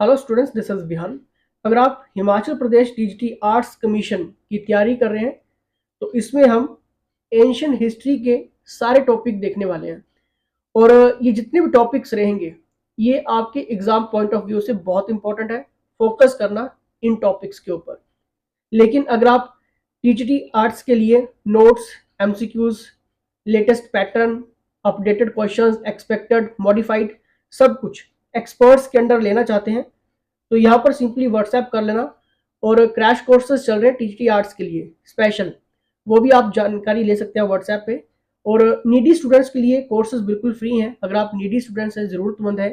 Hello students, this is Vihan. अगर आप Himachal Pradesh TGT arts commission की तैयारी कर रहे हैं तो इसमें हम एंशियंट हिस्ट्री के सारे टॉपिक देखने वाले हैं। और ये जितने भी टॉपिक्स रहेंगे ये आपके एग्जाम पॉइंट ऑफ व्यू से बहुत इंपॉर्टेंट है। फोकस करना इन टॉपिक्स के ऊपर। लेकिन अगर आप टीजीटी आर्ट्स के लिए notes, MCQs, latest pattern, updated questions, expected, modified, सब कुछ एक्सपर्ट्स के अंडर लेना चाहते हैं तो यहाँ पर सिंपली व्हाट्सएप कर लेना। और क्रैश कोर्सेज चल रहे हैं टीजीटी आर्ट्स के लिए स्पेशल, वो भी आप जानकारी ले सकते हैं व्हाट्सएप पे। और नीडी स्टूडेंट्स के लिए कोर्सेज बिल्कुल फ्री हैं। अगर आप नीडी स्टूडेंट्स हैं, ज़रूरतमंद है,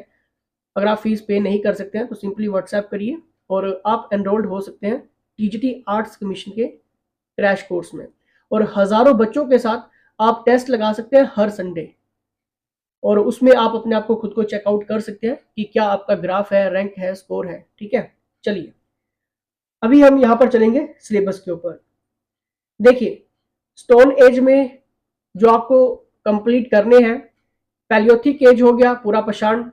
अगर आप फीस पे नहीं कर सकते हैं तो सिंपली व्हाट्सएप करिए और आप एनरोल्ड हो सकते हैं टीजीटी आर्ट्स कमीशन के क्रैश कोर्स में। और हज़ारों बच्चों के साथ आप टेस्ट लगा सकते हैं हर संडे, और उसमें आप अपने आप को खुद को चेकआउट कर सकते हैं कि क्या आपका ग्राफ है, रैंक है, स्कोर है। ठीक है, चलिए अभी हम यहाँ पर चलेंगे सिलेबस के ऊपर। देखिए, स्टोन एज में जो आपको कंप्लीट करने हैं, पैलियोथिक एज हो गया पूरा पाषाण,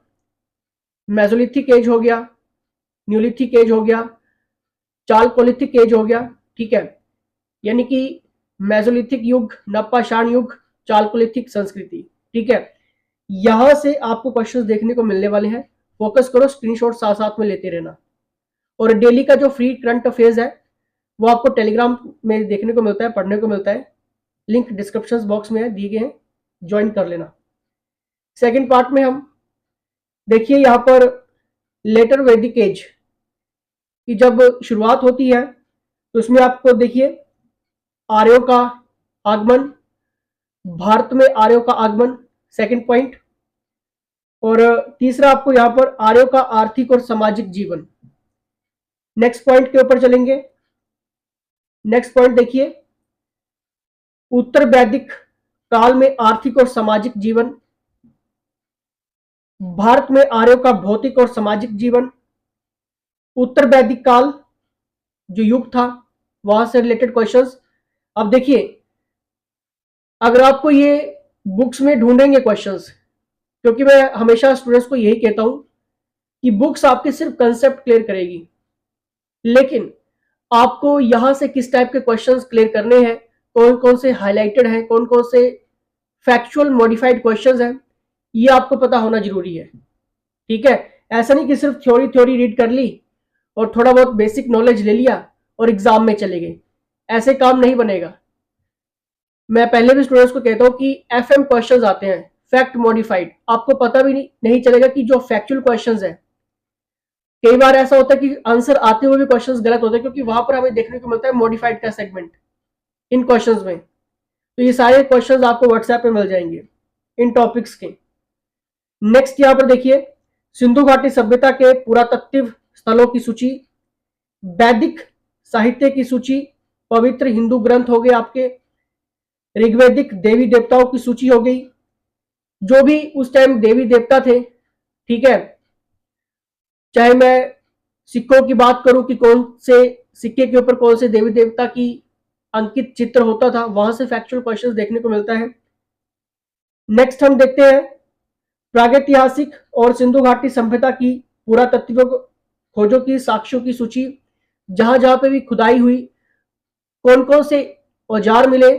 मेसोलिथिक एज हो गया, न्यूलिथिक एज हो गया, चालकोलिथिक एज हो गया। ठीक है, यानी कि मेसोलिथिक युग, नवपाषाण युग, चालकोलिथिक संस्कृति। ठीक है, यहां से आपको क्वेश्चंस देखने को मिलने वाले हैं। फोकस करो, स्क्रीनशॉट साथ साथ में लेते रहना। और डेली का जो फ्री करंट अफेयर्स है वो आपको टेलीग्राम में देखने को मिलता है, पढ़ने को मिलता है। लिंक डिस्क्रिप्शन बॉक्स में है, दिए गए हैं, ज्वाइन कर लेना। सेकंड पार्ट में हम देखिए यहाँ पर लेटर वैदिक एज की जब शुरुआत होती है तो इसमें आपको देखिए आर्यों का आगमन, भारत में आर्यों का आगमन, सेकंड पॉइंट। और तीसरा आपको यहाँ पर आर्यों का आर्थिक और सामाजिक जीवन। नेक्स्ट पॉइंट के ऊपर चलेंगे। नेक्स्ट पॉइंट देखिए, उत्तर वैदिक काल में आर्थिक और सामाजिक जीवन, भारत में आर्यों का भौतिक और सामाजिक जीवन, उत्तर वैदिक काल जो युग था वहां से रिलेटेड क्वेश्चंस। अब देखिए, अगर आपको ये बुक्स में ढूंढेंगे क्वेश्चंस, क्योंकि मैं हमेशा स्टूडेंट्स को यही कहता हूं कि बुक्स आपके सिर्फ कंसेप्ट क्लियर करेगी, लेकिन आपको यहां से किस टाइप के क्वेश्चंस क्लियर करने हैं, कौन कौन से हाईलाइटेड हैं, कौन कौन से फैक्चुअल मॉडिफाइड क्वेश्चंस हैं, ये आपको पता होना जरूरी है। ठीक है, ऐसा नहीं कि सिर्फ थ्योरी थ्योरी रीड कर ली और थोड़ा बहुत बेसिक नॉलेज ले लिया और एग्जाम में चले गए, ऐसे काम नहीं बनेगा। मैं पहले भी स्टूडेंट्स को कहता हूं कि एफएम क्वेश्चंस आते हैं, फैक्ट मॉडिफाइड, आपको पता भी नहीं चलेगा कि जो फैक्चुअल क्वेश्चंस है, कई बार ऐसा होता है कि आंसर आते हुए भी क्वेश्चंस गलत होते हैं, क्योंकि वहां पर हमें देखने को मिलता है मॉडिफाइड का सेगमेंट इन क्वेश्चंस में। तो ये सारे क्वेश्चंस आपको व्हाट्सएप पे मिल जाएंगे इन टॉपिक्स के। नेक्स्ट यहाँ पर देखिए, सिंधु घाटी सभ्यता के पुरातत्व स्थलों की सूची, वैदिक साहित्य की सूची, पवित्र हिंदू ग्रंथ हो गए आपके, ऋग्वेदिक देवी देवताओं की सूची हो गई, जो भी उस टाइम देवी देवता थे। ठीक है, चाहे मैं सिक्कों की बात करूं कि कौन से सिक्के के ऊपर कौन से देवी देवता की अंकित चित्र होता था, वहां से फैक्चुअल क्वेश्चंस देखने को मिलता है। नेक्स्ट हम देखते हैं प्रागैतिहासिक और सिंधु घाटी सभ्यता की पुरातत्व खोजों की, साक्ष्यों की सूची, जहां जहां पे भी खुदाई हुई, कौन कौन से औजार मिले,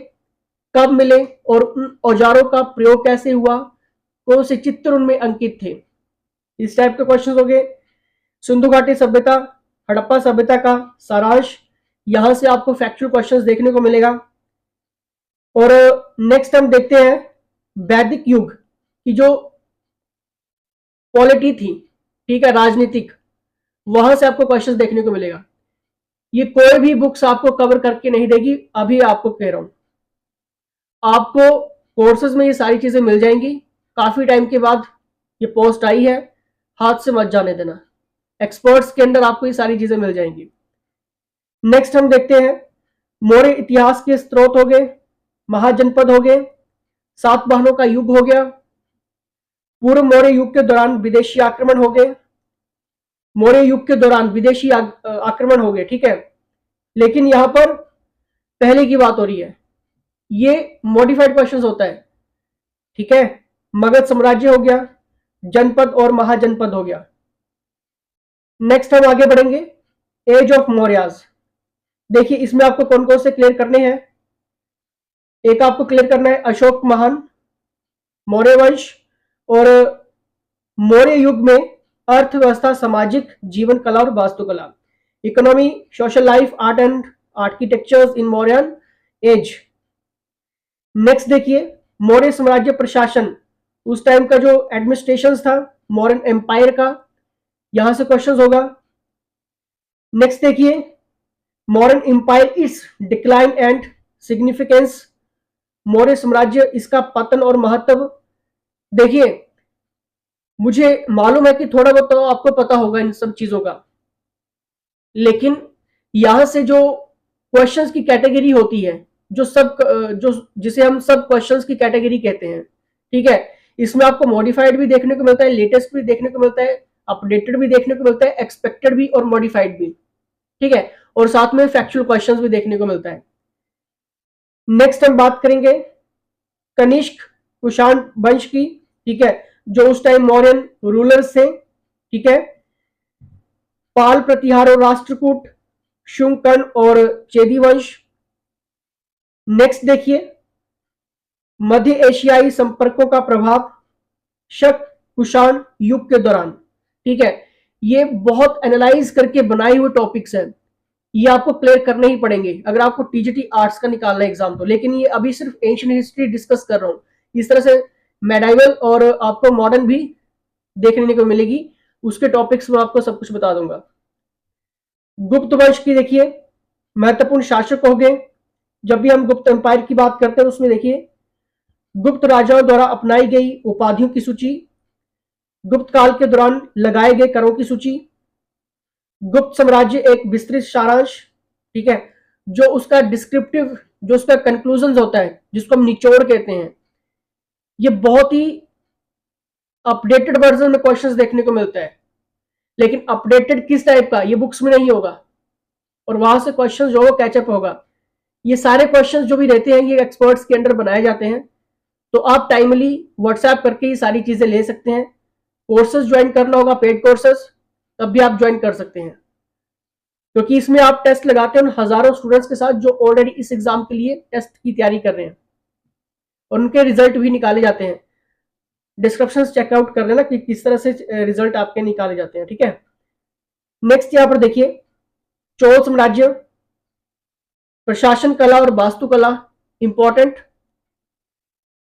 कब मिले, और उन औजारों का प्रयोग कैसे हुआ, कौन से चित्र उनमें अंकित थे। इस टाइप के क्वेश्चन हो गए। सिंधु घाटी सभ्यता, हड़प्पा सभ्यता का सारांश, यहां से आपको फैक्चुअल क्वेश्चंस देखने को मिलेगा। और नेक्स्ट हम देखते हैं वैदिक युग की जो पॉलिटी थी, ठीक है, राजनीतिक, वहां से आपको क्वेश्चंस देखने को मिलेगा। ये कोई भी बुक्स आपको कवर करके नहीं देगी, अभी आपको कह रहा हूं। आपको कोर्सेज में ये सारी चीजें मिल जाएंगी। काफी टाइम के बाद ये पोस्ट आई है, हाथ से मत जाने देना। एक्सपर्ट्स के अंदर आपको ये सारी चीजें मिल जाएंगी। नेक्स्ट हम देखते हैं मौर्य इतिहास के स्रोत हो गए, महाजनपद हो गए, सातवाहनों का युग हो गया, पूर्व मौर्य युग के दौरान विदेशी आक्रमण हो गए, मौर्य युग के दौरान विदेशी आक्रमण हो गए। ठीक है, लेकिन यहां पर पहले की बात हो रही है, ये मॉडिफाइड क्वेश्चंस होता है। ठीक है, मगध साम्राज्य हो गया, जनपद और महाजनपद हो गया। नेक्स्ट हम आगे बढ़ेंगे, एज ऑफ मौर्याज। देखिए इसमें आपको कौन कौन से क्लियर करने हैं। एक आपको क्लियर करना है अशोक महान, मौर्य वंश और मौर्य युग में अर्थव्यवस्था, सामाजिक जीवन, कला और वास्तुकला, economy, social life, art and architectures in Mauryan age. Next देखिए मौर्य साम्राज्य प्रशासन, उस टाइम का जो एडमिनिस्ट्रेशन था मौर्यन एम्पायर का, यहां से क्वेश्चन होगा। नेक्स्ट देखिए Mauryan empire, its decline and significance, Maurya साम्राज्य, इसका पतन और महत्व। देखिए मुझे मालूम है कि थोड़ा बहुत तो आपको पता होगा इन सब चीजों का, लेकिन यहां से जो क्वेश्चंस की कैटेगरी होती है, जो जिसे हम सब क्वेश्चंस की कैटेगरी कहते हैं, ठीक है, इसमें आपको मॉडिफाइड भी देखने को मिलता है, लेटेस्ट भी देखने को मिलता है, अपडेटेड भी देखने को मिलता है, एक्सपेक्टेड भी और मॉडिफाइड भी, ठीक है, और साथ में फैक्चुअल क्वेश्चंस भी देखने को मिलता है। नेक्स्ट हम बात करेंगे कनिष्क कुषाण वंश की, ठीक है, जो उस टाइम मौर्यन रूलर्स थे, ठीक है, पाल प्रतिहार और राष्ट्रकूट, शुंग और चेदी वंश। नेक्स्ट देखिए मध्य एशियाई संपर्कों का प्रभाव शक कुषाण युग के दौरान, ठीक है, ये बहुत एनालाइज करके बनाए हुए टॉपिक्स हैं, ये आपको क्लियर करने ही पड़ेंगे अगर आपको टीजीटी आर्ट्स का निकालना है एग्जाम तो। लेकिन ये अभी सिर्फ एंशिएंट हिस्ट्री डिस्कस कर रहा हूं, इस तरह से मेडाइवल और आपको मॉडर्न भी देखने को मिलेगी, उसके टॉपिक्स में आपको सब कुछ बता दूंगा। गुप्त वंश की देखिए महत्वपूर्ण शासक हो गए, जब भी हम गुप्त एम्पायर की बात करते हैं उसमें देखिए गुप्त राजाओं द्वारा अपनाई गई उपाधियों की सूची, गुप्त काल के दौरान लगाए गए करों की सूची, गुप्त साम्राज्य एक विस्तृत सारांश, ठीक है, जो उसका डिस्क्रिप्टिव, जो उसका कंक्लूजन होता है जिसको हम निचोड़ कहते हैं, ये बहुत ही अपडेटेड वर्जन में क्वेश्चंस देखने को मिलता है, लेकिन अपडेटेड किस टाइप का, ये बुक्स में नहीं होगा, और वहां से क्वेश्चन जो होगा कैचअप होगा। ये सारे क्वेश्चंस जो भी रहते हैं ये एक्सपर्ट्स के अंडर बनाए जाते हैं, तो आप टाइमली व्हाट्सएप करके ये सारी चीजें ले सकते हैं। कोर्सेज ज्वाइन करना होगा, पेड कोर्सेज, तब भी आप ज्वाइन कर सकते हैं, क्योंकि इसमें आप टेस्ट लगाते हैं उन हजारों स्टूडेंट्स के साथ जो ऑलरेडी इस एग्जाम के लिए टेस्ट की तैयारी कर रहे हैं, और उनके रिजल्ट भी निकाले जाते हैं। डिस्क्रिप्शन चेकआउट कर लेना कि किस तरह से रिजल्ट आपके निकाले जाते हैं, ठीक है। नेक्स्ट यहां पर देखिए चोल साम्राज्य, प्रशासन कला और वास्तुकला इंपॉर्टेंट,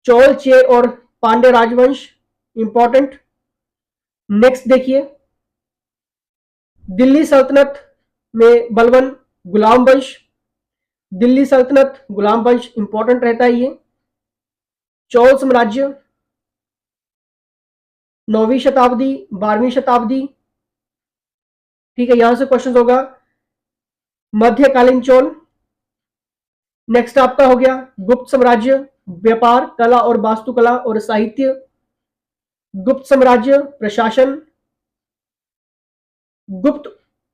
चोल चेर और पांड्य राजवंश इंपॉर्टेंट। नेक्स्ट देखिए दिल्ली सल्तनत में बलवन गुलाम वंश, दिल्ली सल्तनत गुलाम वंश इंपॉर्टेंट रहता है ये। चोल साम्राज्य 9वीं शताब्दी 12वीं शताब्दी, ठीक है, यहां से क्वेश्चन होगा। मध्यकालीन चोल, नेक्स्ट आपका हो गया गुप्त साम्राज्य, व्यापार, कला और वास्तुकला और साहित्य, गुप्त साम्राज्य, प्रशासन, गुप्त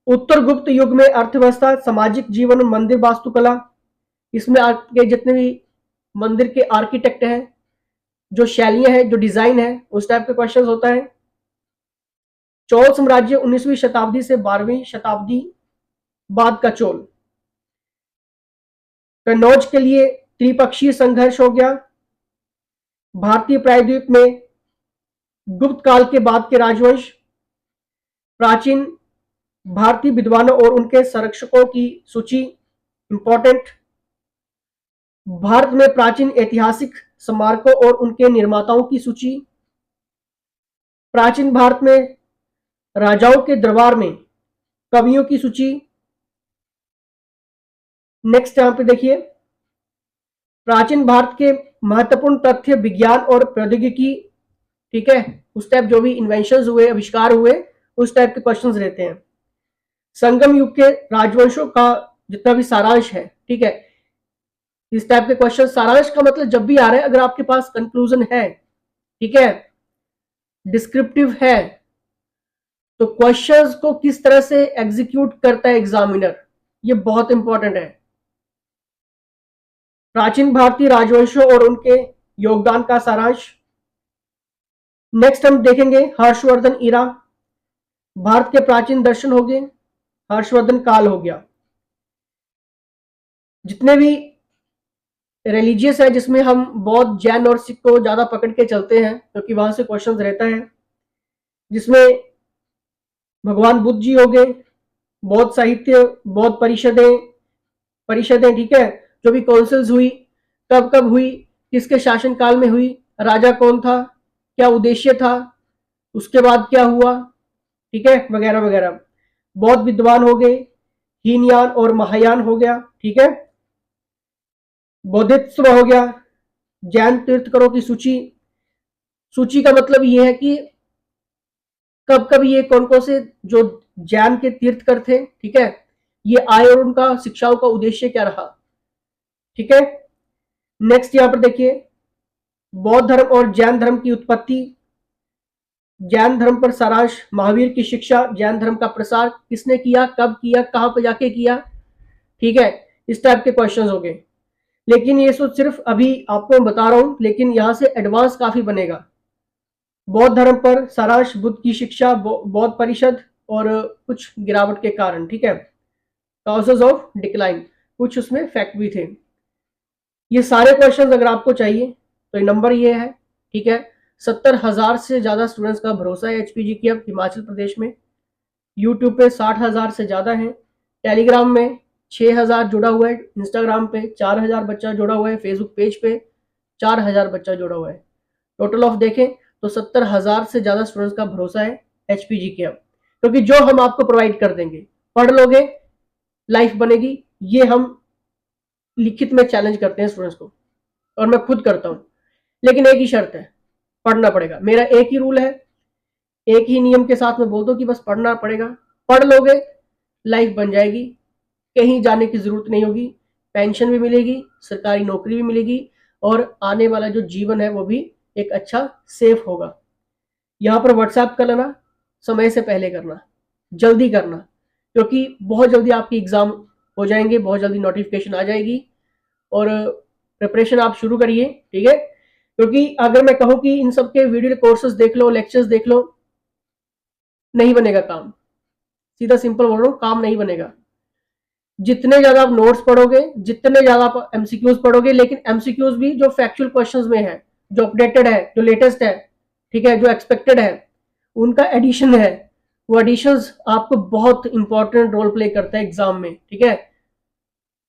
उत्तर गुप्त युग में अर्थव्यवस्था, सामाजिक जीवन, मंदिर, वास्तुकला, इसमें आपके जितने भी मंदिर के आर्किटेक्ट हैं, जो शैलियां हैं, जो डिजाइन है, उस टाइप के क्वेश्चंस होता है। चोल साम्राज्य 19वीं शताब्दी से 12वीं शताब्दी बाद का चोल। कन्नौज के लिए त्रिपक्षीय संघर्ष हो गया। भारतीय प्रायद्वीप में गुप्त काल के बाद के राजवंश, प्राचीन भारतीय विद्वानों और उनके संरक्षकों की सूची इंपॉर्टेंट, भारत में प्राचीन ऐतिहासिक स्मारकों और उनके निर्माताओं की सूची, प्राचीन भारत में राजाओं के दरबार में कवियों की सूची। नेक्स्ट यहां पे देखिए प्राचीन भारत के महत्वपूर्ण तथ्य, विज्ञान और प्रौद्योगिकी, ठीक है, उस टाइप जो भी इन्वेंशंस हुए, आविष्कार हुए, उस टाइप के क्वेश्चंस रहते हैं। संगम युग के राजवंशों का जितना भी सारांश है, ठीक है, इस टाइप के क्वेश्चन। सारांश का मतलब जब भी आ रहा है अगर आपके पास कंक्लूजन है, ठीक है, डिस्क्रिप्टिव है, तो क्वेश्चंस को किस तरह से एग्जीक्यूट करता है एग्जामिनर, ये बहुत इंपॉर्टेंट है। प्राचीन भारतीय राजवंशों और उनके योगदान का सारांश। नेक्स्ट हम देखेंगे हर्षवर्धन इरा, भारत के प्राचीन दर्शन हो गए, हर्षवर्धन काल हो गया। जितने भी रिलीजियस है जिसमें हम बौद्ध, जैन और सिख को ज्यादा पकड़ के चलते हैं क्योंकि वहां से क्वेश्चंस रहता है, जिसमें भगवान बुद्ध जी हो गए, बौद्ध साहित्य, बौद्ध परिषदें परिषदें ठीक है, जो भी काउंसिल्स हुई, कब कब हुई, किसके शासन काल में हुई, राजा कौन था, क्या उद्देश्य था, उसके बाद क्या हुआ, ठीक है, वगैरह वगैरह। बौद्ध विद्वान हो गए, हीनयान और महायान हो गया, ठीक है, बौद्धित्व हो गया, जैन तीर्थकरों की सूची। सूची का मतलब ये है कि कब कब ये कौन कौन से जो जैन के तीर्थकर थे, ठीक है, ये आए और उनका शिक्षाओं का उद्देश्य क्या रहा, ठीक है। नेक्स्ट यहां पर देखिए, बौद्ध धर्म और जैन धर्म की उत्पत्ति, जैन धर्म पर सारांश, महावीर की शिक्षा, जैन धर्म का प्रसार किसने किया, कब किया, कहां पर जाके किया, ठीक है, इस टाइप के क्वेश्चंस हो गए। लेकिन ये तो सिर्फ अभी आपको मैं बता रहा हूं, लेकिन यहां से एडवांस काफी बनेगा। बौद्ध धर्म पर सारांश, बुद्ध की शिक्षा, बौद्ध परिषद और कुछ गिरावट के कारण, ठीक है, कॉजेज ऑफ डिक्लाइन, कुछ उसमें फैक्ट भी थे। ये सारे क्वेश्चन अगर आपको चाहिए तो ये नंबर ये है, ठीक है। 70,000 से ज्यादा स्टूडेंट्स का भरोसा है एचपीजी की अब हिमाचल प्रदेश में। यूट्यूब पे 60,000 से ज्यादा है, टेलीग्राम में 6,000 जुड़ा हुआ है, इंस्टाग्राम पे 4,000 बच्चा जुड़ा हुआ है, फेसबुक पेज पे 4,000 बच्चा जुड़ा हुआ है। टोटल ऑफ देखें तो 70,000 से ज्यादा स्टूडेंट्स का भरोसा है एचपीजी के अब, क्योंकि जो हम आपको प्रोवाइड कर देंगे, पढ़ लोगे, लाइफ बनेगी, ये हम लिखित में चैलेंज करते हैं स्टूडेंट्स को, और मैं खुद करता हूं। लेकिन एक ही शर्त है, पढ़ना पड़ेगा। मेरा एक ही रूल है, एक ही नियम के साथ मैं बोलता हूँ कि बस पढ़ना पड़ेगा। पढ़ लोगे, लाइफ बन जाएगी, कहीं जाने की जरूरत नहीं होगी, पेंशन भी मिलेगी, सरकारी नौकरी भी मिलेगी, और आने वाला जो जीवन है वो भी एक अच्छा सेफ होगा। यहाँ पर व्हाट्सएप कर लेना, समय से पहले करना, जल्दी करना, क्योंकि बहुत जल्दी आपकी एग्जाम हो जाएंगे, बहुत जल्दी नोटिफिकेशन आ जाएगी, और प्रिपरेशन आप शुरू करिए, ठीक है। क्योंकि अगर मैं कहूँ कि इन सब के वीडियो कोर्सेज देख लो, लेक्चर्स देख लो, नहीं बनेगा काम, सीधा सिंपल बोल रहा हूँ, काम नहीं बनेगा। जितने ज्यादा आप नोट्स पढ़ोगे, जितने ज्यादा आप एमसीक्यूज पढ़ोगे, लेकिन एमसीक्यूज भी जो फैक्चुअल क्वेश्चंस में है, जो अपडेटेड है, जो लेटेस्ट है, ठीक है, जो एक्सपेक्टेड है, उनका एडिशन है, वो एडिशंस आपको बहुत इंपॉर्टेंट रोल प्ले करता है एग्जाम में, ठीक है,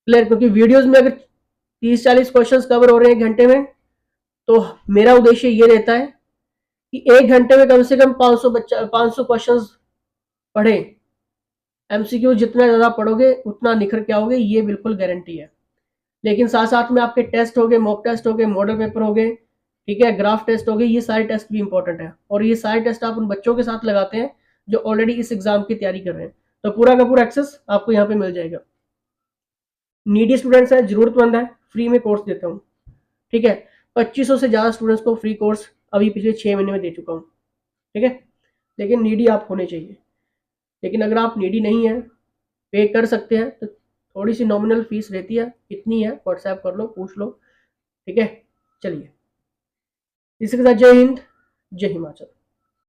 क्लियर। क्योंकि वीडियोस में अगर 30-40 क्वेश्चंस कवर हो रहे हैं 1 घंटे में, तो मेरा उद्देश्य ये रहता है कि 1 घंटे में कम से कम 500 क्वेश्चंस पढ़े। एमसीक्यू जितना ज्यादा पढ़ोगे उतना निखर के आओगे, ये बिल्कुल गारंटी है। लेकिन साथ साथ में आपके टेस्ट हो गए, मॉक टेस्ट हो गए, मॉडल पेपर हो गए, ठीक है, ग्राफ टेस्ट हो गए, ये सारे टेस्ट भी इंपॉर्टेंट है, और ये सारे टेस्ट आप उन बच्चों के साथ लगाते हैं जो ऑलरेडी इस एग्जाम की तैयारी कर रहे हैं, तो पूरा का पूरा एक्सेस आपको यहाँ पे मिल जाएगा। नीडी स्टूडेंट्स है, जरूरतमंद है, फ्री में कोर्स देता हूँ, ठीक है। 2500 से ज्यादा स्टूडेंट्स को फ्री कोर्स अभी पिछले 6 महीने में दे चुका हूँ, ठीक है। लेकिन नीडी आप होने चाहिए। लेकिन अगर आप नीडी नहीं है, पे कर सकते हैं, तो थोड़ी सी नॉमिनल फीस रहती है, कितनी है व्हाट्सएप कर लो, पूछ लो, ठीक है। चलिए, इसी के साथ जय हिंद, जय हिमाचल।